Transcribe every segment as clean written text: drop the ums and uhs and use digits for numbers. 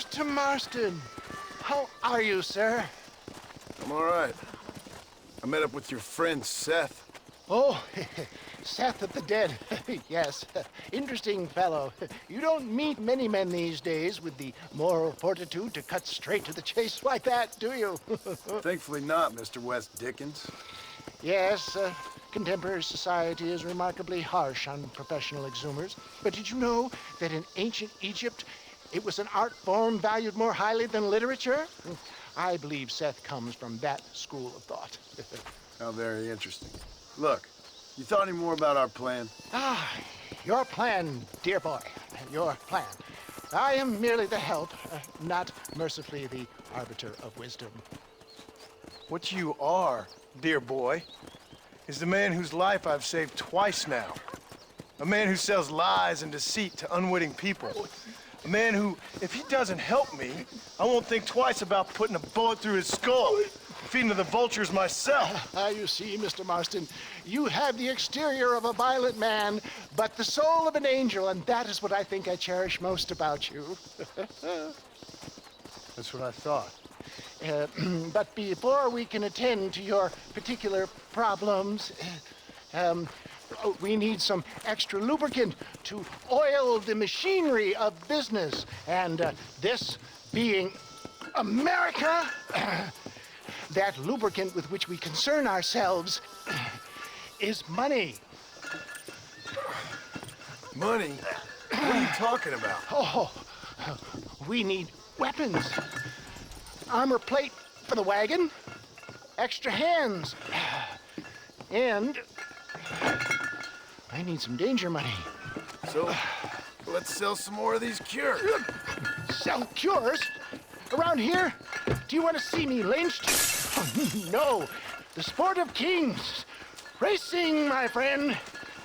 Mr. Marston, how are you, sir? I'm all right. I met up with your friend, Seth. Oh, Seth of the Dead. Yes, interesting fellow. You don't meet many men these days with the moral fortitude to cut straight to the chase like that, do you? Thankfully not, Mr. West Dickens. Yes, contemporary society is remarkably harsh on professional exhumers. But did you know that in ancient Egypt, it was an art form valued more highly than literature? I believe Seth comes from that school of thought. How very interesting. Look, you thought any more about our plan? Your plan, dear boy, your plan. I am merely the help, not mercifully the arbiter of wisdom. What you are, dear boy, is the man whose life I've saved twice now. A man who sells lies and deceit to unwitting people. A man who, if he doesn't help me, I won't think twice about putting a bullet through his skull, feeding to the vultures myself. You see, Mr. Marston, you have the exterior of a violent man, but the soul of an angel, and that is what I think I cherish most about you. That's what I thought. But before we can attend to your particular problems, we need some extra lubricant to oil the machinery of business. And this being America, that lubricant with which we concern ourselves is money. Money? What are you talking about? Oh, we need weapons. Armor plate for the wagon, extra hands, and I need some danger money. So, let's sell some more of these cures. Sell cures? Around here? Do you want to see me lynched? Oh, no. The sport of kings. Racing, my friend.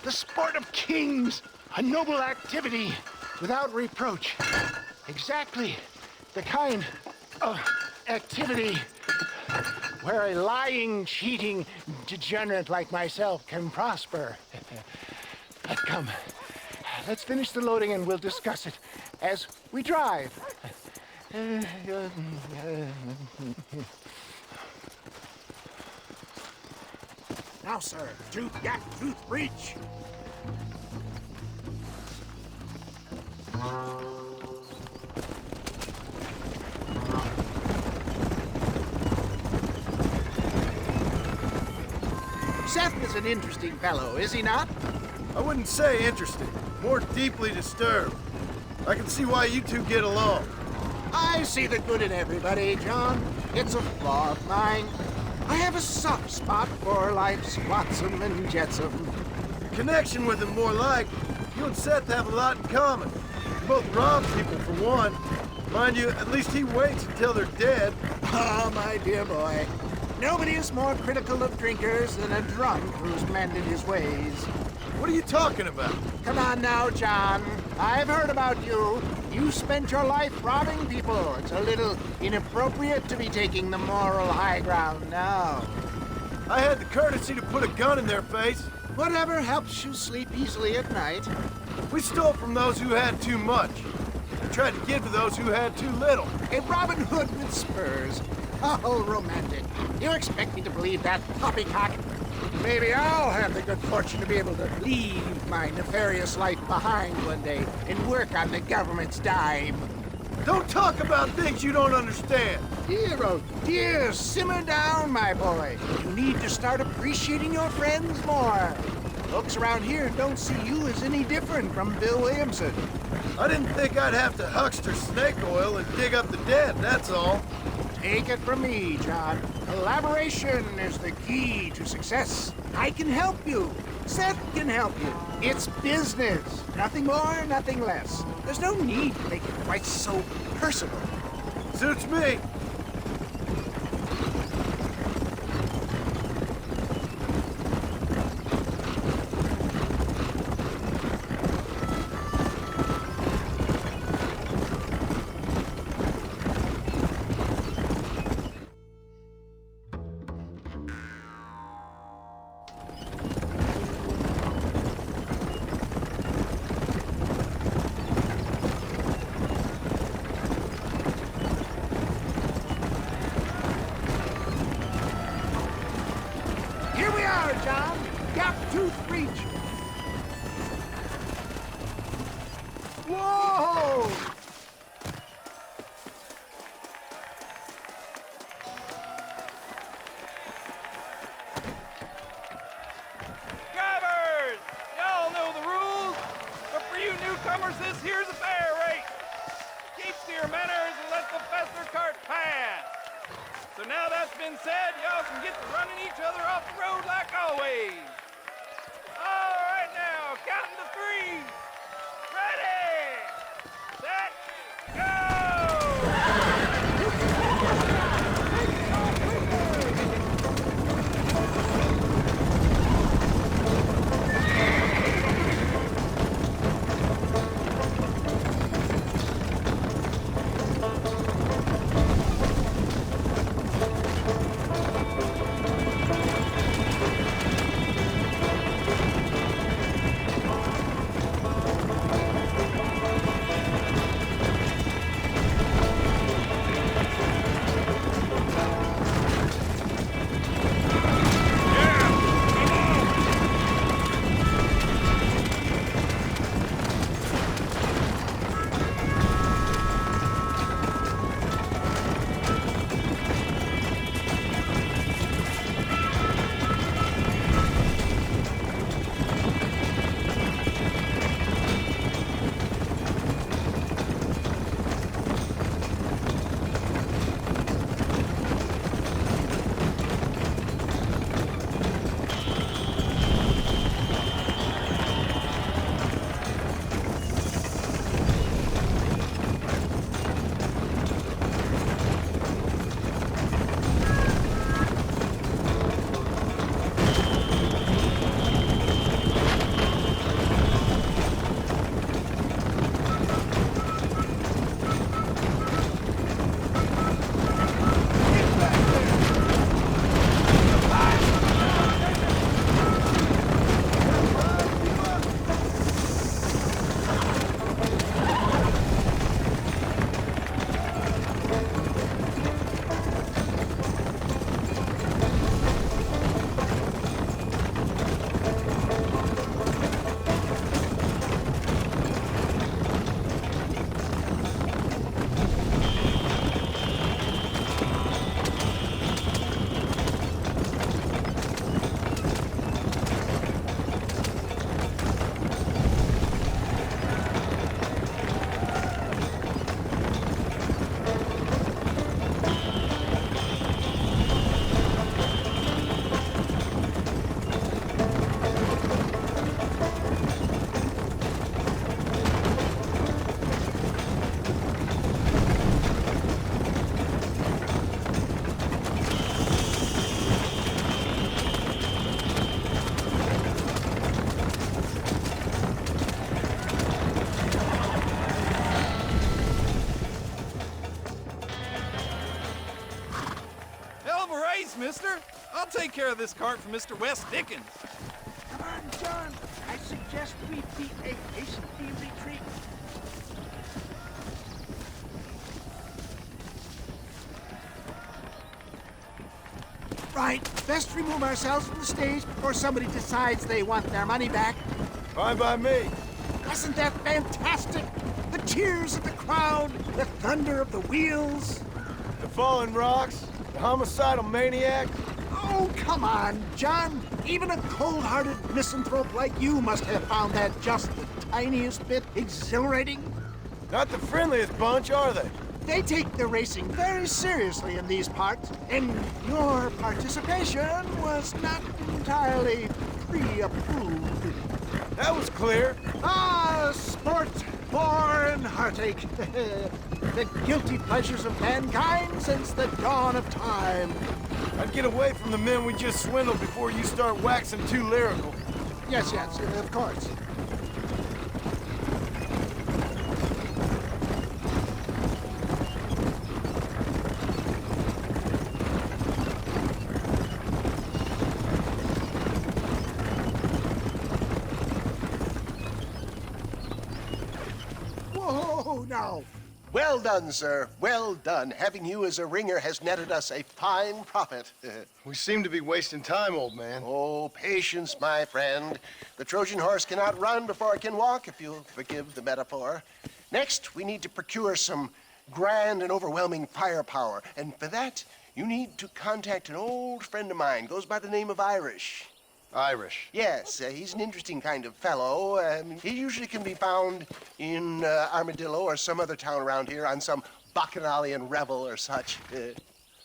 The sport of kings. A noble activity without reproach. Exactly the kind of activity where a lying, cheating degenerate like myself can prosper. But come, let's finish the loading and we'll discuss it as we drive. Now, sir, tooth yak, tooth reach. Seth is an interesting fellow, is he not? I wouldn't say interesting, more deeply disturbed. I can see why you two get along. I see the good in everybody, John. It's a flaw of mine. I have a soft spot for life's flotsam and jetsam. Your connection with him more like, you and Seth have a lot in common. You both rob people for one. Mind you, at least he waits until they're dead. Oh, my dear boy. Nobody is more critical of drinkers than a drunk who's mended his ways. What are you talking about? Come on now, John. I've heard about you. You spent your life robbing people. It's a little inappropriate to be taking the moral high ground now. I had the courtesy to put a gun in their face. Whatever helps you sleep easily at night. We stole from those who had too much. We tried to give to those who had too little. A Robin Hood with spurs. Oh, romantic. You expect me to believe that poppycock? Maybe I'll have the good fortune to be able to leave my nefarious life behind one day and work on the government's dime. Don't talk about things you don't understand. Dear, oh dear, simmer down, my boy. You need to start appreciating your friends more. Folks around here don't see you as any different from Bill Williamson. I didn't think I'd have to huckster snake oil and dig up the dead, that's all. Take it from me, John. Collaboration is the key to success. I can help you. Seth can help you. It's business. Nothing more, nothing less. There's no need to make it quite so personal. Suits me. John. Gap tooth breach. Whoa! Drivers! Y'all know the rules, but for you newcomers, this here's a fair race. Keep to your manners and let the faster cart pass. So now that's been said, y'all can get to running each other off the road like always. All right now, counting to 3. Ready, set, go! mister. I'll take care of this cart for Mr. Wes Dickens. Come on, John. I suggest we beat a hasty retreat. Right. Best remove ourselves from the stage before somebody decides they want their money back. Fine by me. Wasn't that fantastic? The cheers of the crowd, the thunder of the wheels. The fallen rocks, the homicidal maniac. Oh, come on, John. Even a cold-hearted misanthrope like you must have found that just the tiniest bit exhilarating. Not the friendliest bunch, are they? They take their racing very seriously in these parts, and your participation was not entirely pre-approved. That was clear. Ah, sport, war, and heartache. The guilty pleasures of mankind since the dawn of time. I'd get away from the men we just swindled before you start waxing too lyrical. Yes, of course. Whoa, now. Well done, sir. Well done. Having you as a ringer has netted us a fine profit. We seem to be wasting time, old man. Oh, patience, my friend. The Trojan horse cannot run before it can walk, if you'll forgive the metaphor. Next, we need to procure some grand and overwhelming firepower. And for that, you need to contact an old friend of mine. Goes by the name of Irish. Irish. Yes, he's an interesting kind of fellow. He usually can be found in Armadillo or some other town around here on some bacchanalian revel or such.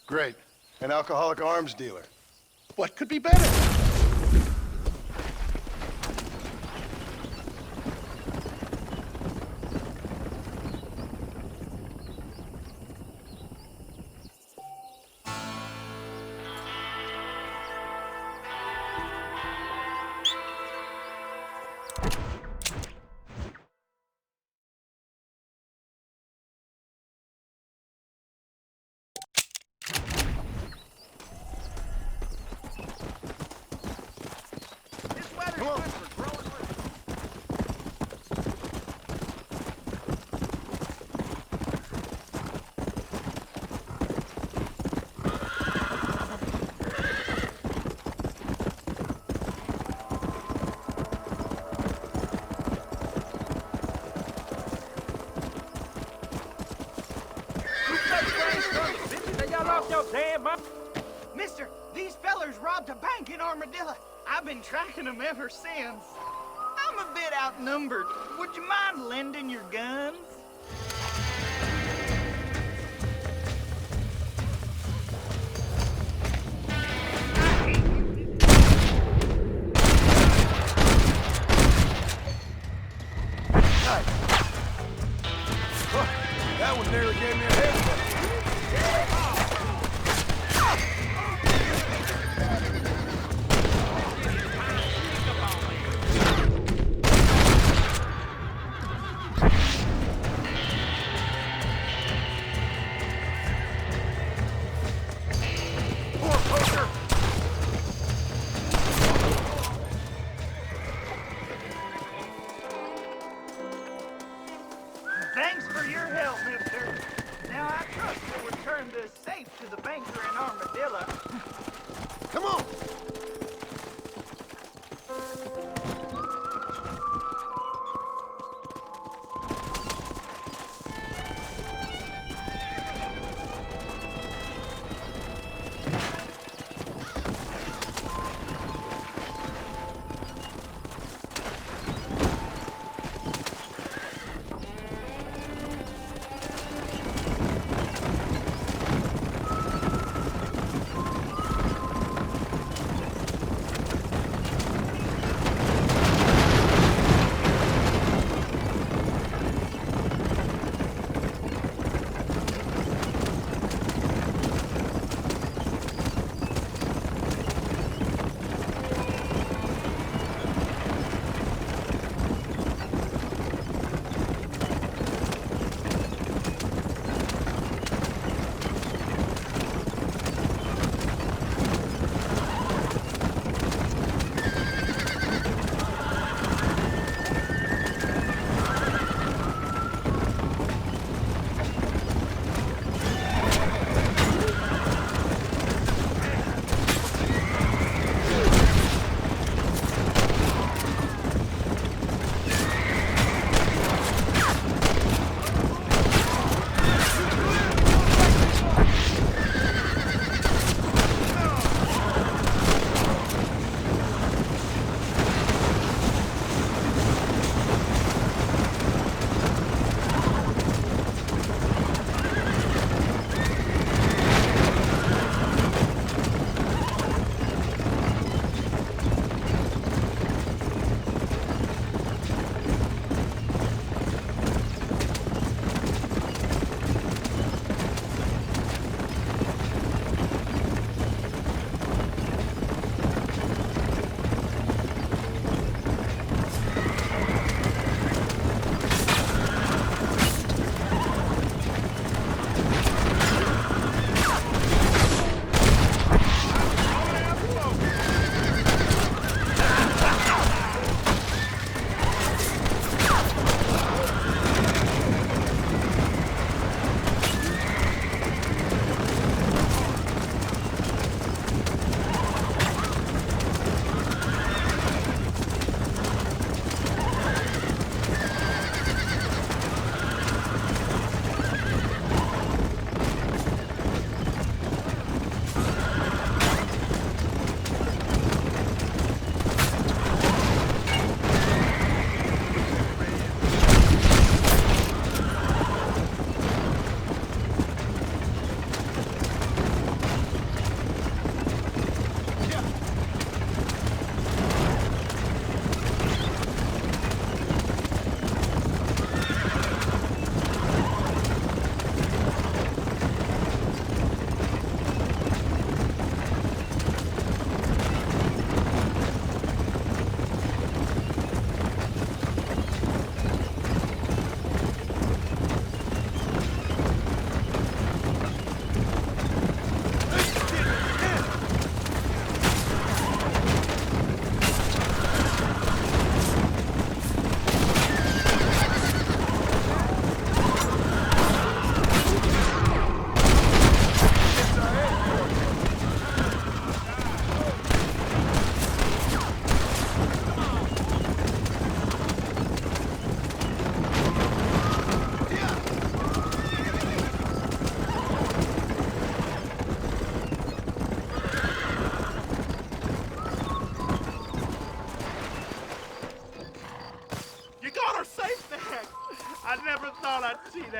Great. An alcoholic arms dealer. What could be better? This weather's good for growing with. Mister, these fellers robbed a bank in Armadillo. I've been tracking them ever since. I'm a bit outnumbered. Would you mind lending your guns? That one nearly gave me a head.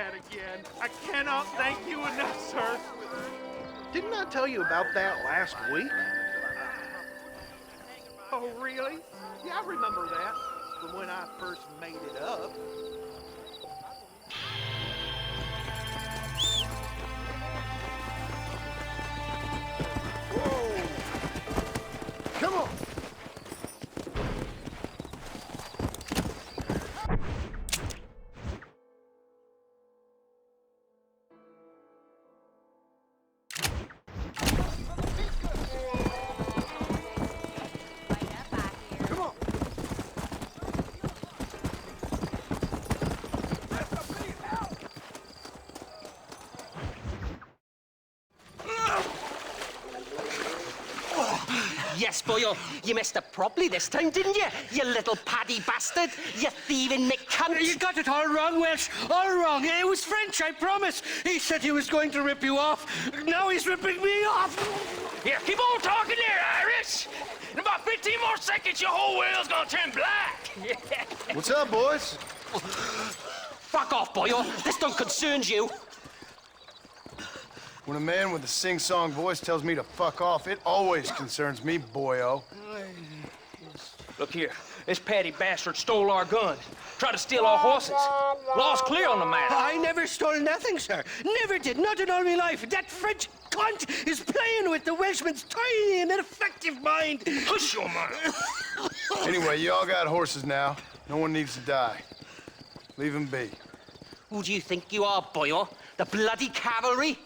that again. I cannot thank you enough, sir. Didn't I tell you about that last week? Oh, really? Yeah, I remember that from when I first made it up. Whoa! Come on! Yes, boyo, you messed up properly this time, didn't you? You little paddy bastard. You thieving McCunt. You got it all wrong, Welsh. All wrong. It was French, I promise. He said he was going to rip you off. Now he's ripping me off. Here, keep on talking there, Irish. In about 15 more seconds, your whole world's gonna turn black. What's up, boys? Fuck off, boyo. This don't concern you. When a man with a sing-song voice tells me to fuck off, it always concerns me, boyo. Look here, this Paddy bastard stole our guns, tried to steal our horses. Law's clear on the matter. I never stole nothing, sir. Never did. Not in all my life. That French cunt is playing with the Welshman's tiny and ineffective mind. Hush your mouth. Anyway, you all got horses now. No one needs to die. Leave them be. Who do you think you are, boyo? The bloody cavalry?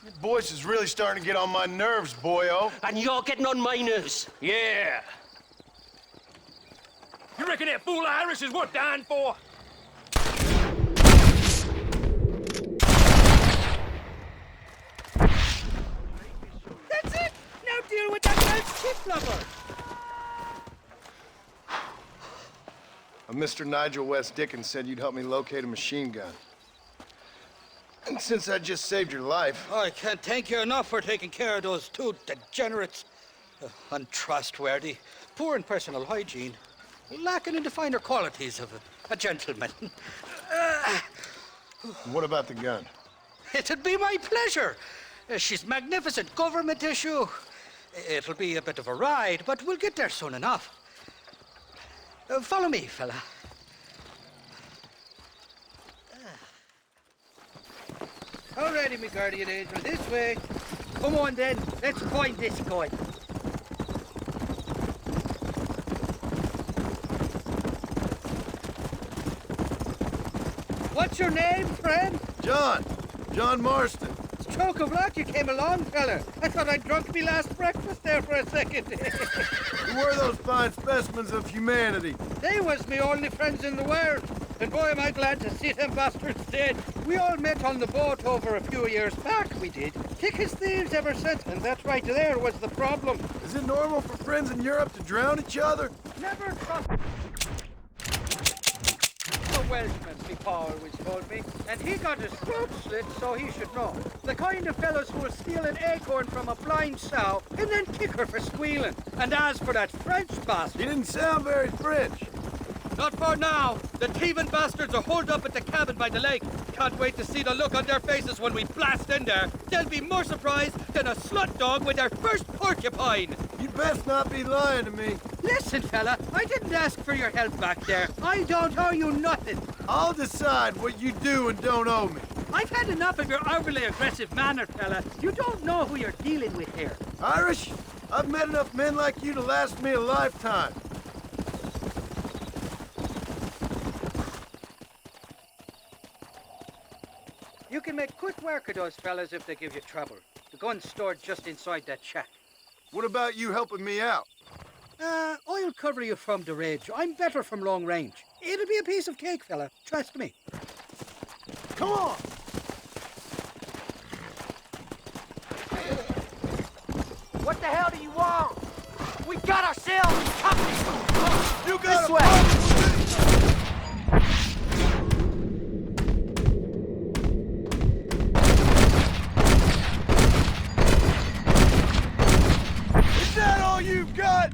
Your voice is really starting to get on my nerves, boyo. And you're getting on my nerves. Yeah. You reckon that fool Irish is worth dying for? That's it. Now deal with that Welsh tip lover. Mr. Nigel West Dickens said you'd help me locate a machine gun. And since I just saved your life... I can't thank you enough for taking care of those two degenerates. Untrustworthy, poor in personal hygiene, lacking in the finer qualities of a gentleman. What about the gun? It'd be my pleasure. She's magnificent, government issue. It'll be a bit of a ride, but we'll get there soon enough. Follow me, fella. Alrighty, me guardian angel, this way. Come on then, let's find this guy. What's your name, friend? John Marston. Stroke of luck you came along, fella. I thought I'd drunk me last breakfast there for a second. Who were those fine specimens of humanity? They was me only friends in the world. And boy, am I glad to see them bastards dead. We all met on the boat over a few years back, we did. Thick as thieves ever since, and that right there was the problem. Is it normal for friends in Europe to drown each other? Never trust a Welshman, me pa always told me. And he got his throat slit, so he should know. The kind of fellows who will steal an acorn from a blind sow and then kick her for squealing. And as for that French bastard... He didn't sound very French. Not for now. The thieving bastards are holed up at the cabin by the lake. Can't wait to see the look on their faces when we blast in there. They'll be more surprised than a slut dog with their first porcupine. You'd best not be lying to me. Listen, fella, I didn't ask for your help back there. I don't owe you nothing. I'll decide what you do and don't owe me. I've had enough of your overly aggressive manner, fella. You don't know who you're dealing with here. Irish, I've met enough men like you to last me a lifetime. You can make quick work of those fellas if they give you trouble. The gun's stored just inside that shack. What about you helping me out? I'll cover you from the ridge. I'm better from long range. It'll be a piece of cake, fella. Trust me. Come on! What the hell do you want? We got ourselves company. You got This a way. problem? Is that all you've got?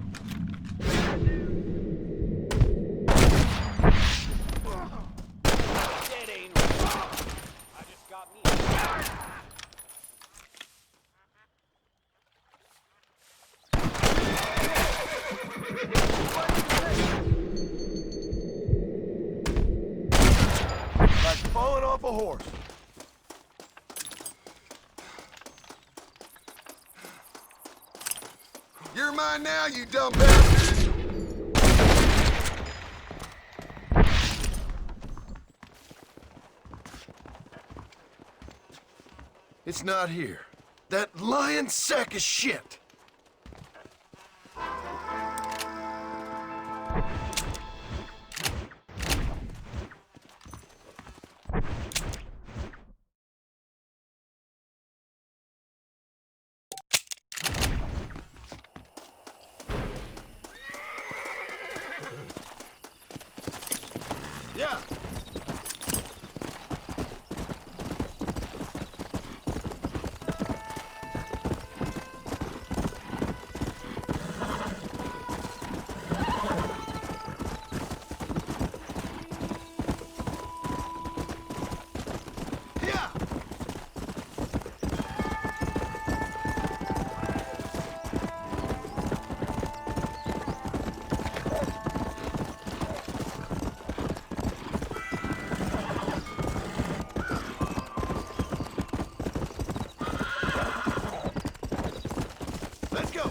That ain't right. a horse. You're mine now, you dumb bastard! It's not here. That lying sack of shit! Yeah. Let's go!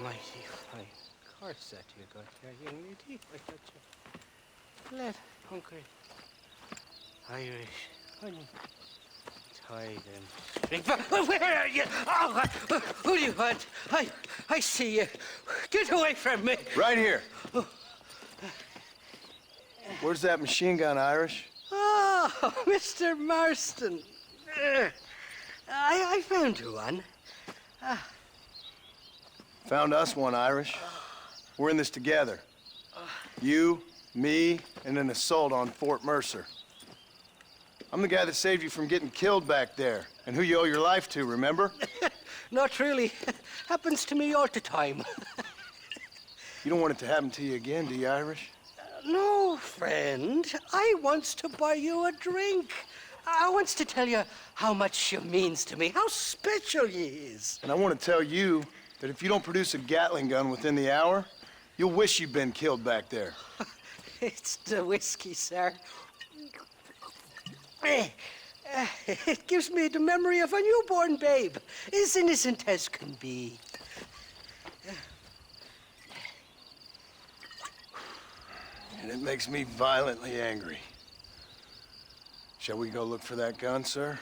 Mighty fine course that you got there, young lady. I got you. Let hungry Irish honey. Tie them straight. Where are you? Oh, who do you want? I see you. Get away from me. Right here. Where's that machine gun, Irish? Oh, Mr. Marston. I found you one. Found us one, Irish. We're in this together. You, me, and an assault on Fort Mercer. I'm the guy that saved you from getting killed back there, and who you owe your life to, remember? Not really. Happens to me all the time. You don't want it to happen to you again, do you, Irish? No, friend. I wants to buy you a drink. I wants to tell you how much she means to me, how special you is. And I want to tell you that if you don't produce a Gatling gun within the hour, you'll wish you'd been killed back there. It's the whiskey, sir. It gives me the memory of a newborn babe, as innocent as can be. And it makes me violently angry. Shall we go look for that gun, sir?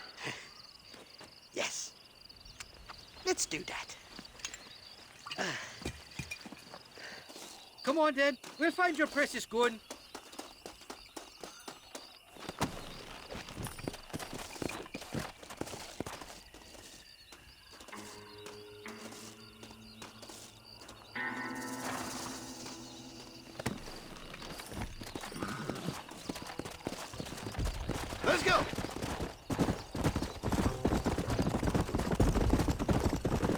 Yes. Let's do that. Come on, then. We'll find your precious gun.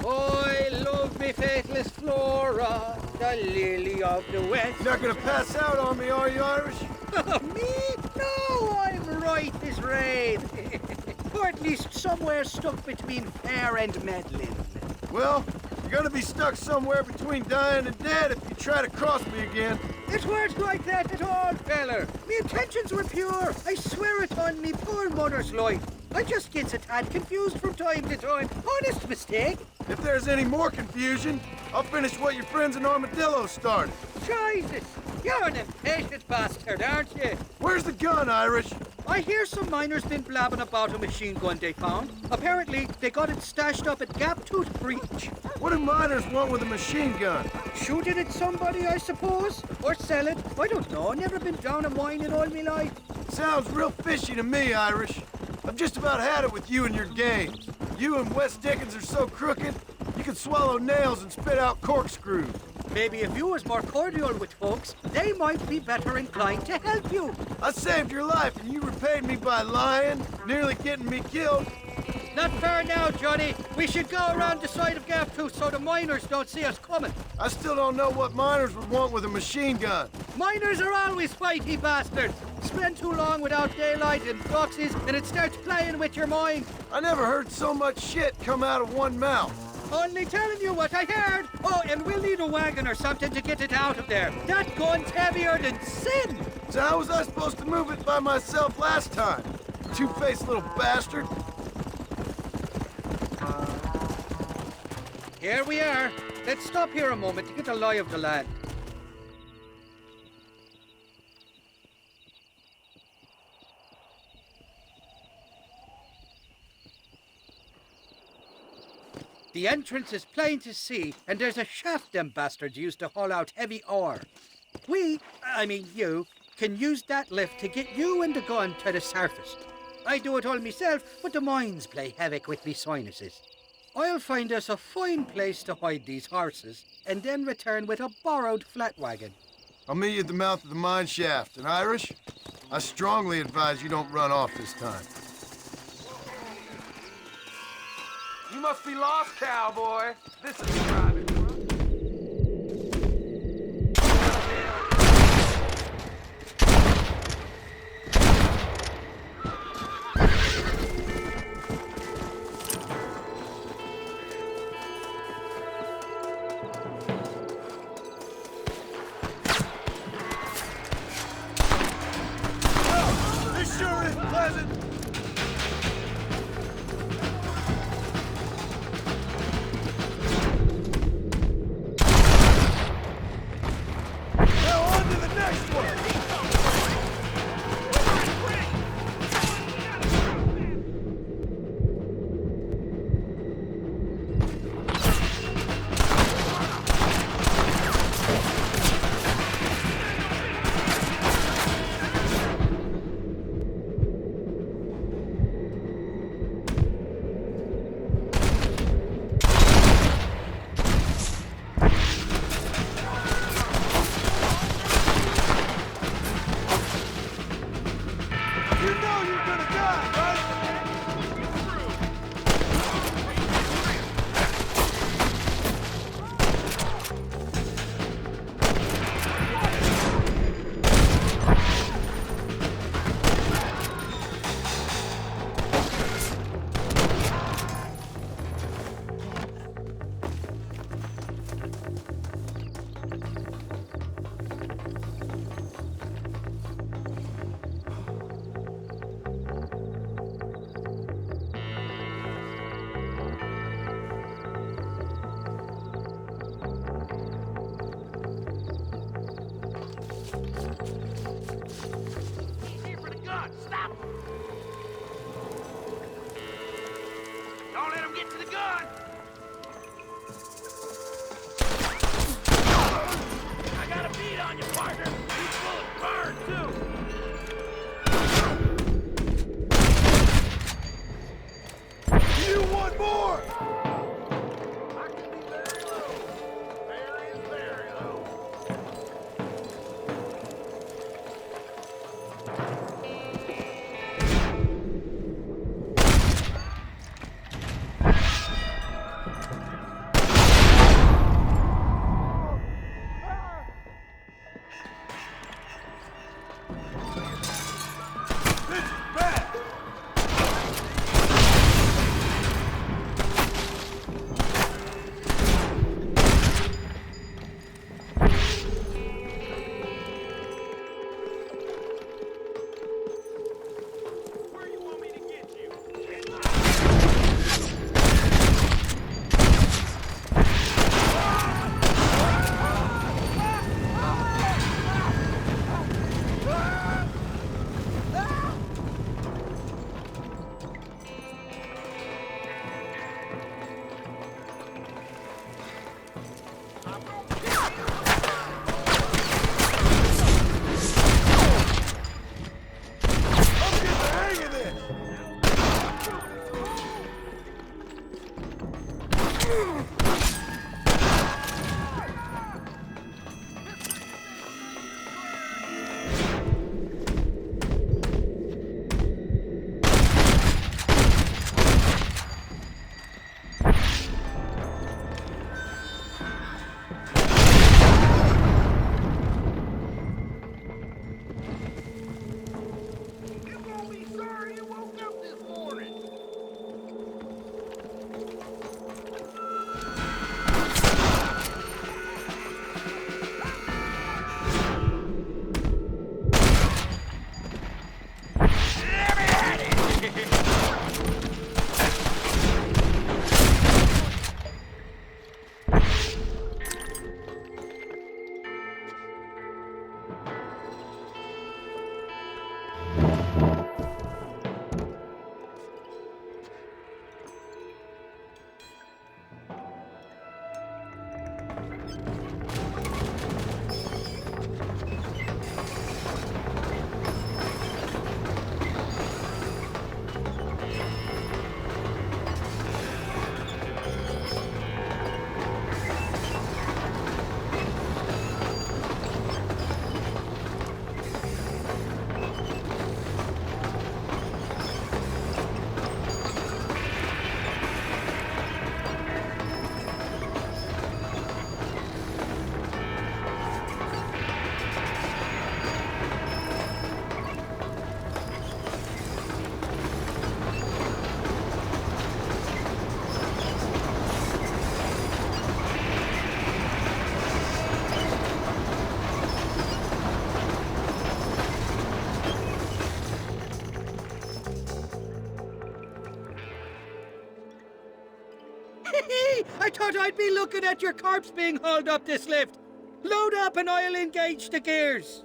I love me faithless Flora, the lily of the west. You're not gonna pass out on me, are you, Irish? Me? No, I'm right this raid. Or at least somewhere stuck between fair and meddling. Well, you're gonna be stuck somewhere between dying and dead if you try to cross me again. It weren't like that at all, feller. Me intentions were pure. I swear it on me poor mother's life. I just gets a tad confused from time to time. Honest mistake. If there's any more confusion, I'll finish what your friends in Armadillo started. Jesus, you're an impatient bastard, aren't you? Where's the gun, Irish? I hear some miners been blabbing about a machine gun they found. Apparently, they got it stashed up at Gap Tooth Breach. What do miners want with a machine gun? Shoot it at somebody, I suppose? Or sell it? I don't know. Never been down a mine in all my life. Sounds real fishy to me, Irish. I've just about had it with you and your games. You and Wes Dickens are so crooked, you can swallow nails and spit out corkscrews. Maybe if you was more cordial with folks, they might be better inclined to help you. I saved your life and you repaid me by lying, nearly getting me killed. Not fair now, Johnny. We should go around the side of Gap Tooth so the miners don't see us coming. I still don't know what miners would want with a machine gun. Miners are always fighty bastards. Spend too long without daylight and proxies and it starts playing with your mind. I never heard so much shit come out of one mouth. Only telling you what I heard. Oh, and we'll need a wagon or something to get it out of there. That gun's heavier than sin. So how was I supposed to move it by myself last time? Two-faced little bastard. Here we are. Let's stop here a moment to get a lie of the land. The entrance is plain to see, and there's a shaft them bastards used to haul out heavy ore. I mean you, can use that lift to get you and the gun to the surface. I do it all myself, but the mines play havoc with me sinuses. I'll find us a fine place to hide these horses, and then return with a borrowed flat wagon. I'll meet you at the mouth of the mine shaft. And Irish, I strongly advise you don't run off this time. You must be lost, cowboy. This is private. This sure is pleasant. Now on to the next one. You know you're gonna die, right? Here for the gun. Stop him. Don't let him get to the gun. I got a bead on you, partner. These bullets burn, too. You want more? I can be very low. Very low. You won't be sorry you woke up this morning. I thought I'd be looking at your corpse being hauled up this lift. Load up and I'll engage the gears.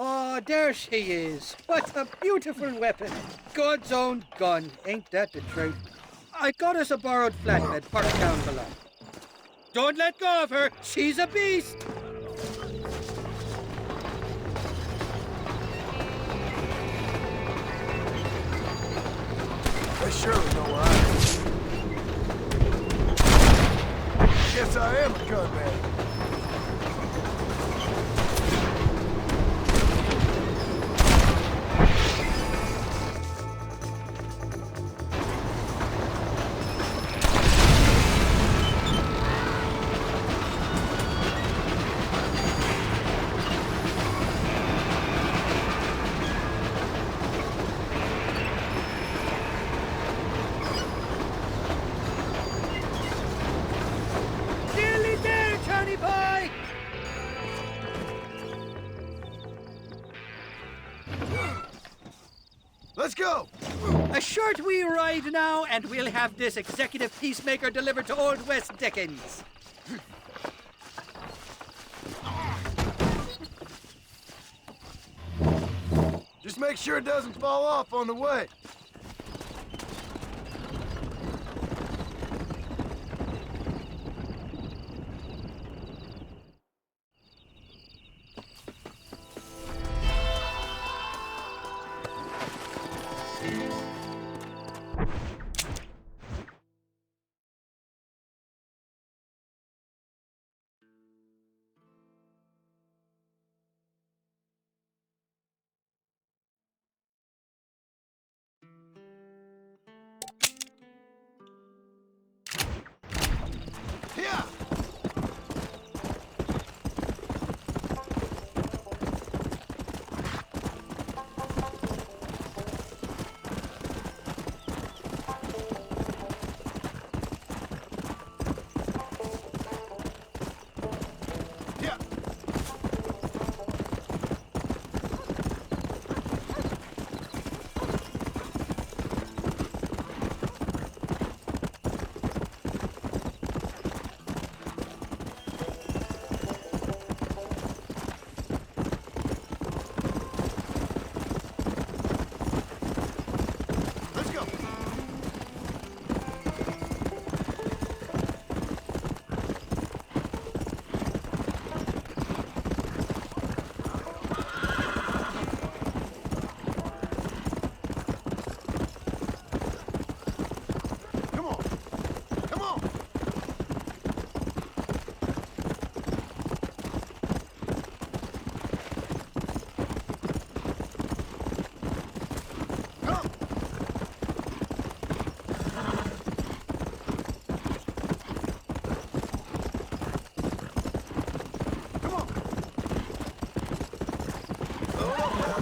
Oh, there she is. What a beautiful weapon. God's own gun. Ain't that the truth? I got us a borrowed flatbed parked down below. Don't let go of her. She's a beast. They surely know where I am. Guess I am a gunman. Nearly there, Johnny boy. Let's go! A short wee ride now, and we'll have this executive peacemaker delivered to Old West Dickens. Just make sure it doesn't fall off on the way. Go!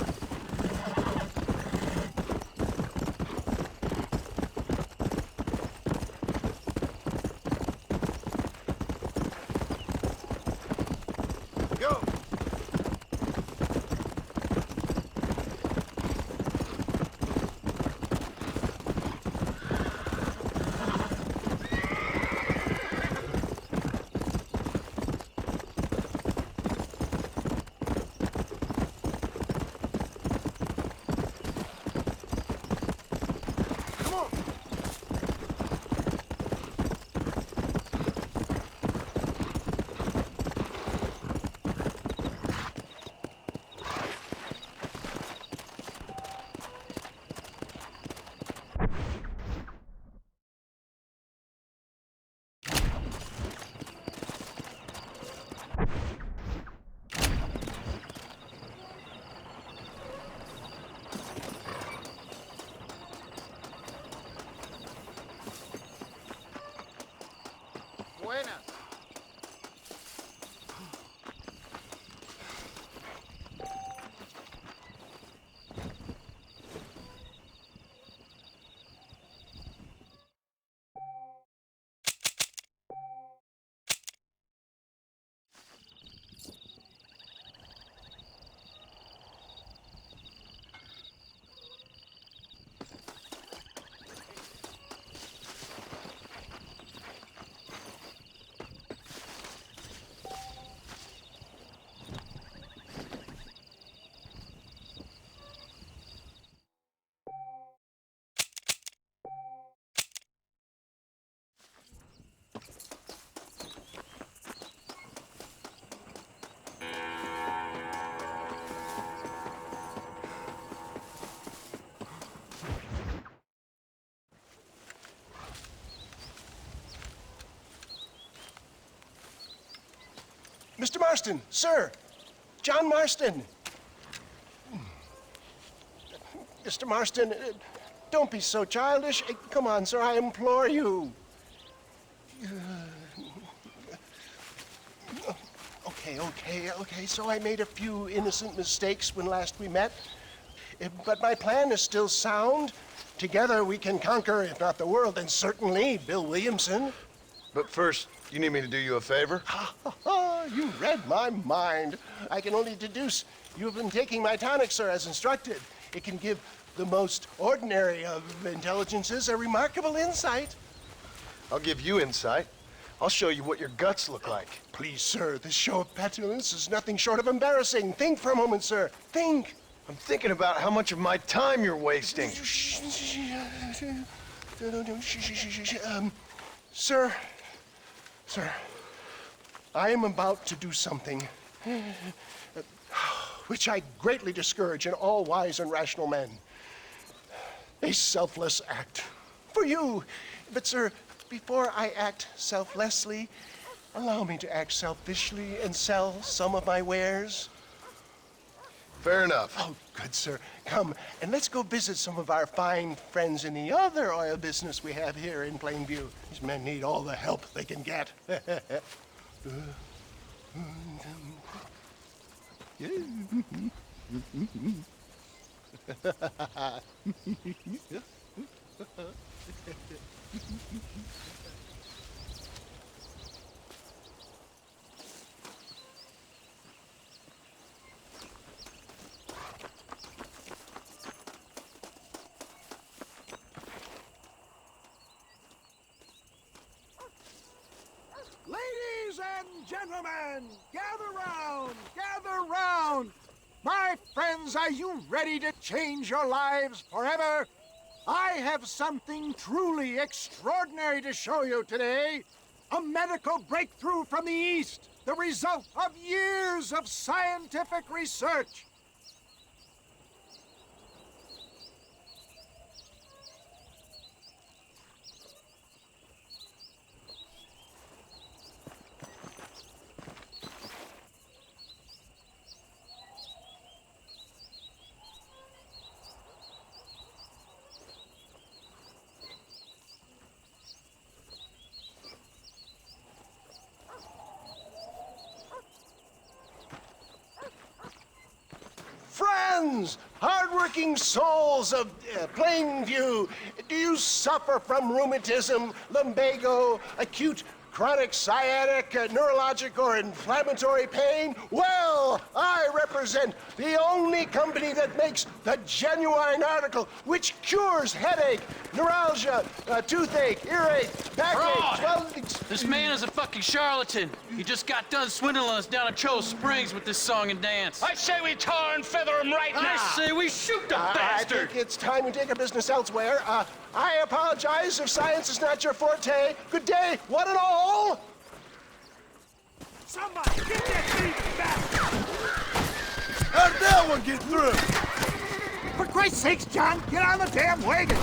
Come on! Buenas. Mr. Marston, sir. John Marston. Mr. Marston, don't be so childish. Come on, sir, I implore you. Okay. So I made a few innocent mistakes when last we met. But my plan is still sound. Together we can conquer, if not the world, then certainly Bill Williamson. But first, you need me to do you a favor? You read my mind. I can only deduce you've been taking my tonic, sir, as instructed. It can give the most ordinary of intelligences a remarkable insight. I'll give you insight. I'll show you what your guts look like. Please, sir, this show of petulance is nothing short of embarrassing. Think for a moment, sir. Think. I'm thinking about how much of my time you're wasting. Sir, I am about to do something which I greatly discourage in all wise and rational men. A selfless act for you. But, sir, before I act selflessly, allow me to act selfishly and sell some of my wares. Fair enough. Oh, good, sir. Come, and let's go visit some of our fine friends in the other oil business we have here in Plainview. These men need all the help they can get. Ladies and gentlemen, gather round. My friends, are you ready to change your lives forever? I have something truly extraordinary to show you today. A medical breakthrough from the East, the result of years of scientific research. friends, hardworking souls of Plainview, do you suffer from rheumatism, lumbago, acute chronic sciatic, neurologic, or inflammatory pain? Well, I represent the only company that makes the genuine article which cures headache, neuralgia, toothache, earache, backache. Well, This man is a fucking charlatan. He just got done swindling us down at Cho Springs with this song and dance. I say we tar and feather him right now. I say we shoot the I bastard. think it's time we take our business elsewhere. I apologize if science is not your forte. Good day, one and all. Somebody, get that thief back! How did that one get through? For Christ's sakes, John, get on the damn wagon!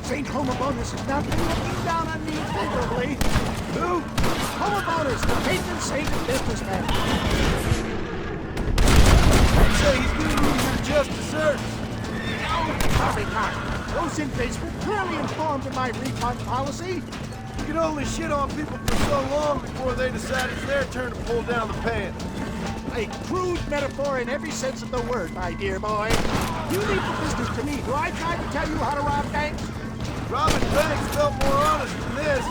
St. Homobonus is not looking down on me favorably. Who? Homobonus, the patron saint of businessmen. I'd say he's giving you your just desserts. Probably not. Those inmates were clearly informed of my refund policy. You can only shit on people for so long before they decide it's their turn to pull down the pants. A crude metaphor in every sense of the word, my dear boy. You leave the business to me. Do I try to tell you how to rob banks? Robbing banks felt more honest than this.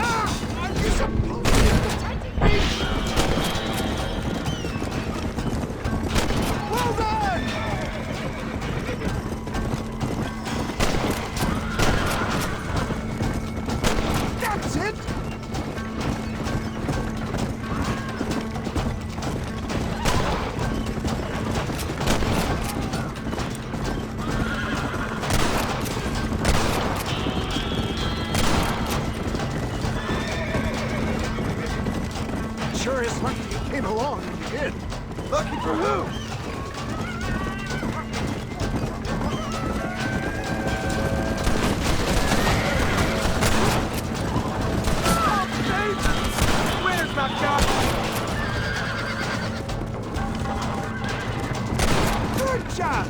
Ah! Are you supposed to be protecting me? Well done! That's it! Sure is lucky you came along when you did. Lucky for who? Where's my gun? Good job!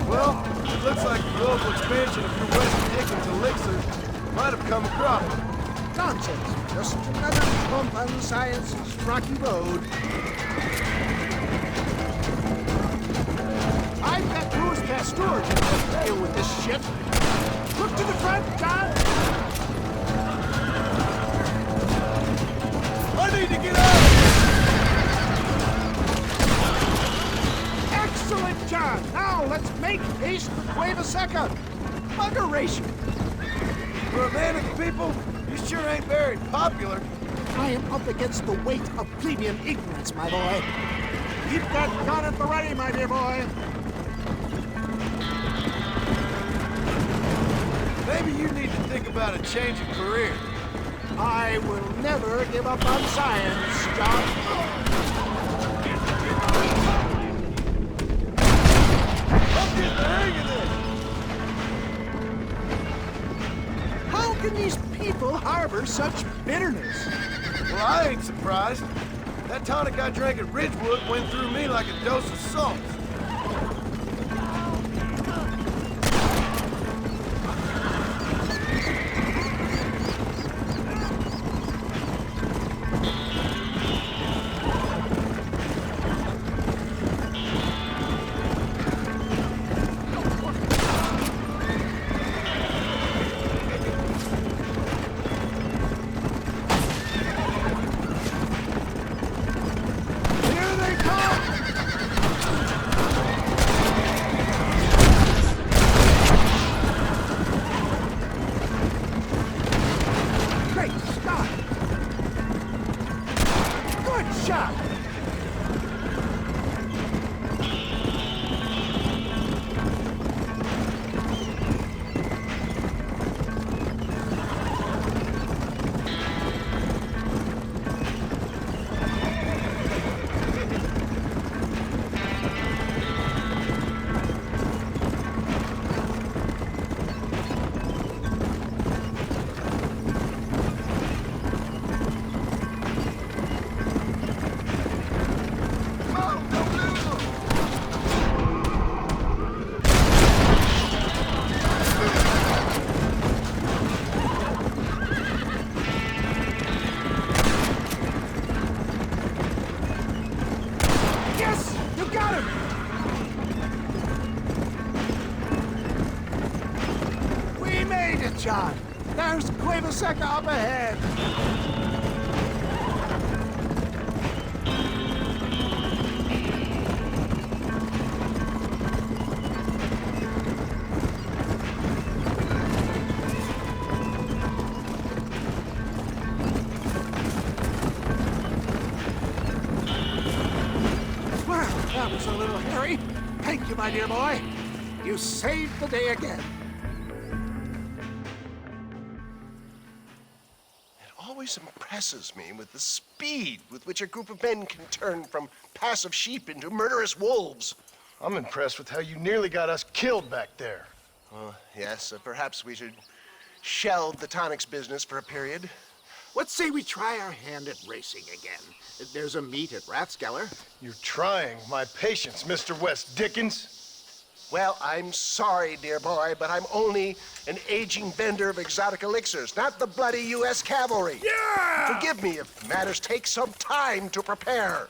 Well, it looks like the global expansion of your West Dickens elixir might have come across. Nonsense. Just another bump on science's rocky road. I've got Louis Pasteur to deal with this shit. Look to the front, John! I need to get out of here! Excellent, John! Now let's make haste with Cueva Seca. Muggeration. For a man of the people, you sure ain't very popular. I am up against the weight of plebeian ignorance, my boy. Keep that gun at the ready, my dear boy. Maybe you need to think about a change of career. I will never give up on science, John. I'm getting the hang of this. How can these people harbor such bitterness? Well, I ain't surprised. That tonic I drank at Ridgewood went through me like a dose of salt. Here they come! John. There's Cueva Seca up ahead. Well, that was a little hairy. Thank you, my dear boy. You saved the day again. Always impresses me with the speed with which a group of men can turn from passive sheep into murderous wolves. I'm impressed with how you nearly got us killed back there. Yes, perhaps we should shelve the tonics business for a period. Let's say we try our hand at racing again. There's a meet at Rathskeller. You're trying my patience, Mr. West Dickens. Well, I'm sorry, dear boy, but I'm only an aging vendor of exotic elixirs, not the bloody U.S. cavalry. Yeah! Forgive me if matters take some time to prepare.